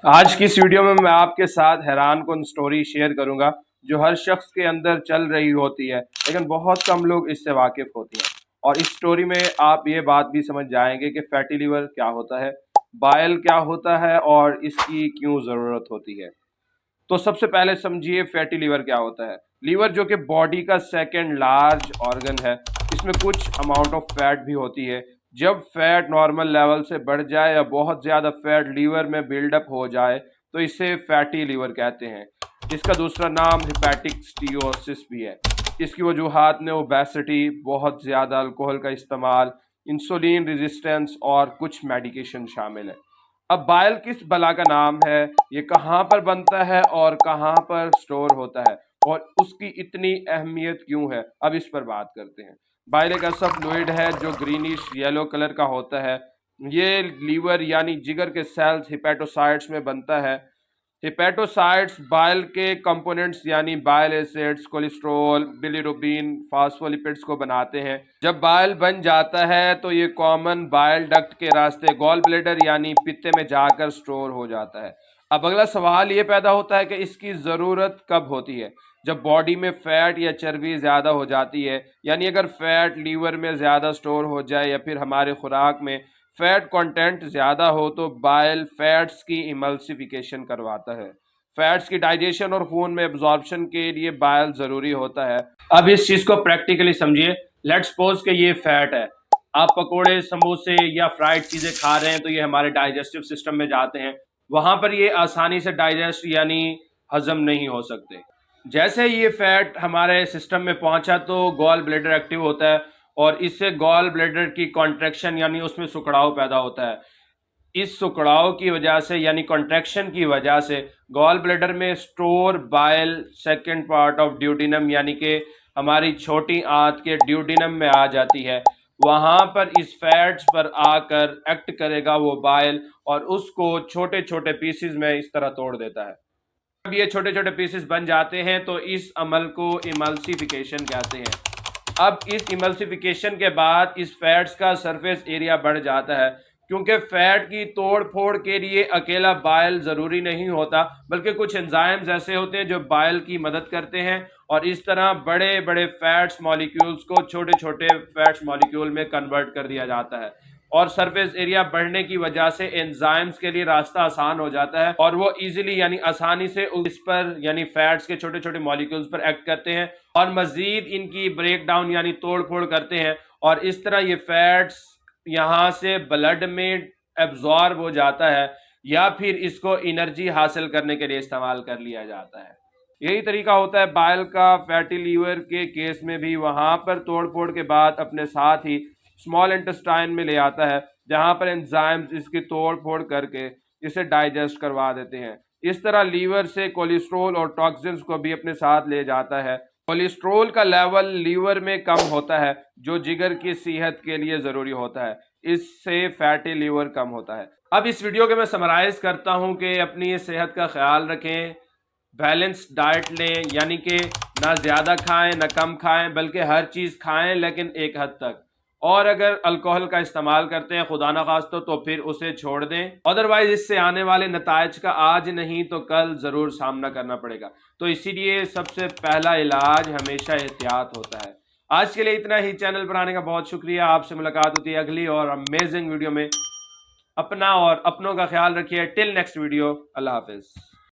आज की इस वीडियो में मैं आपके साथ हैरान कुन स्टोरी शेयर करूंगा जो हर शख्स के अंदर चल रही होती है, लेकिन बहुत कम लोग इससे वाकिफ होते हैं। और इस स्टोरी में आप ये बात भी समझ जाएंगे कि फैटी लीवर क्या होता है, बाइल क्या होता है और इसकी क्यों ज़रूरत होती है। तो सबसे पहले समझिए फैटी लीवर क्या होता है। लीवर जो कि बॉडी का सेकंड लार्ज ऑर्गन है, इसमें कुछ अमाउंट ऑफ फैट भी होती है। जब फैट नॉर्मल लेवल से बढ़ जाए या बहुत ज़्यादा फैट लीवर में बिल्डअप हो जाए तो इसे फैटी लीवर कहते हैं। इसका दूसरा नाम हिपैटिक स्टीरोसिस भी है। इसकी वजूहात में ओबेसिटी, बहुत ज़्यादा अल्कोहल का इस्तेमाल, इंसुलिन रेजिस्टेंस और कुछ मेडिकेशन शामिल है। अब बाइल किस बला का नाम है, ये कहाँ पर बनता है और कहाँ पर स्टोर होता है और उसकी इतनी अहमियत क्यों है, अब इस पर बात करते हैं। बाइल एक ऐसा फ्लूइड है जो ग्रीनिश येलो कलर का होता है। ये लीवर यानी जिगर के सेल्स हिपैटोसाइट्स में बनता है। हिपैटोसाइट्स बाइल के कंपोनेंट्स यानी bile acids, cholesterol, bilirubin, phospholipids को बनाते हैं। जब बाइल बन जाता है तो ये कॉमन बाइल डक्ट के रास्ते गॉल ब्लैडर यानी पित्ते में जाकर स्टोर हो जाता है। अब अगला सवाल ये पैदा होता है कि इसकी ज़रूरत कब होती है। जब बॉडी में फैट या चर्बी ज़्यादा हो जाती है, यानी अगर फैट लीवर में ज़्यादा स्टोर हो जाए या फिर हमारे खुराक में फैट कंटेंट ज़्यादा हो तो बाइल फैट्स की इमल्सिफिकेशन करवाता है। फैट्स की डाइजेशन और खून में एब्जॉर्प्शन के लिए बाइल ज़रूरी होता है। अब इस चीज़ को प्रैक्टिकली समझिए। लेट्स सपोज कि ये फैट है। आप पकोड़े, समोसे या फ्राइड चीज़ें खा रहे हैं तो ये हमारे डाइजेस्टिव सिस्टम में जाते हैं। वहाँ पर ये आसानी से डाइजेस्ट यानी हजम नहीं हो सकते। जैसे ये फैट हमारे सिस्टम में पहुंचा तो गॉल ब्लैडर एक्टिव होता है और इससे गॉल ब्लैडर की कॉन्ट्रैक्शन यानी उसमें सुखड़ाव पैदा होता है। इस सुखड़ाव की वजह से यानी कॉन्ट्रैक्शन की वजह से गॉल ब्लैडर में store bile second part of duodenum यानी कि हमारी छोटी आंत के ड्यूडिनम में आ जाती है। वहां पर इस फैट्स पर आकर एक्ट करेगा वो बाइल और उसको छोटे छोटे पीसेस में इस तरह तोड़ देता है। जब ये छोटे छोटे पीसेस बन जाते हैं तो इस अमल को इमल्सिफिकेशन कहते हैं। अब इस इमल्सिफिकेशन के बाद इस फैट्स का सरफेस एरिया बढ़ जाता है, क्योंकि फैट की तोड़ फोड़ के लिए अकेला बाइल ज़रूरी नहीं होता, बल्कि कुछ एंजाइम्स ऐसे होते हैं जो बाइल की मदद करते हैं और इस तरह बड़े बड़े फैट्स मॉलिक्यूल्स को छोटे छोटे फैट्स मॉलिक्यूल में कन्वर्ट कर दिया जाता है। और सरफेस एरिया बढ़ने की वजह से एंजाइम्स के लिए रास्ता आसान हो जाता है और वो इजीली यानी आसानी से इस पर यानी फैट्स के छोटे छोटे मॉलिक्यूल्स पर एक्ट करते हैं और मजीद इनकी ब्रेक डाउन यानी तोड़ फोड़ करते हैं और इस तरह ये फैट्स यहाँ से ब्लड में एब्जॉर्ब हो जाता है या फिर इसको एनर्जी हासिल करने के लिए इस्तेमाल कर लिया जाता है। यही तरीका होता है बाइल का फैटी लीवर के केस में भी। वहां पर तोड़ फोड़ के बाद अपने साथ ही स्मॉल इंटेस्टाइन में ले आता है, जहां पर एंजाइम्स इसकी तोड़ फोड़ करके इसे डाइजेस्ट करवा देते हैं। इस तरह लीवर से कोलेस्ट्रॉल और टॉक्सिन्स को भी अपने साथ ले जाता है। कोलेस्ट्रॉल का लेवल लीवर में कम होता है जो जिगर की सेहत के लिए ज़रूरी होता है। इससे फैटी लीवर कम होता है। अब इस वीडियो के मैं समराइज करता हूं कि अपनी सेहत का ख्याल रखें, बैलेंस डाइट लें, यानी कि ना ज़्यादा खाएं ना कम खाएं, बल्कि हर चीज़ खाएं लेकिन एक हद तक। और अगर अल्कोहल का इस्तेमाल करते हैं खुदा ना खास्ता तो फिर उसे छोड़ दें, अदरवाइज इससे आने वाले नतायज का आज नहीं तो कल ज़रूर सामना करना पड़ेगा। तो इसीलिए सबसे पहला इलाज हमेशा एहतियात होता है। आज के लिए इतना ही। चैनल पर आने का बहुत शुक्रिया। आपसे मुलाकात होती है अगली और अमेजिंग वीडियो में। अपना और अपनों का ख्याल रखिए। टिल नेक्स्ट वीडियो, अल्लाह हाफिज़।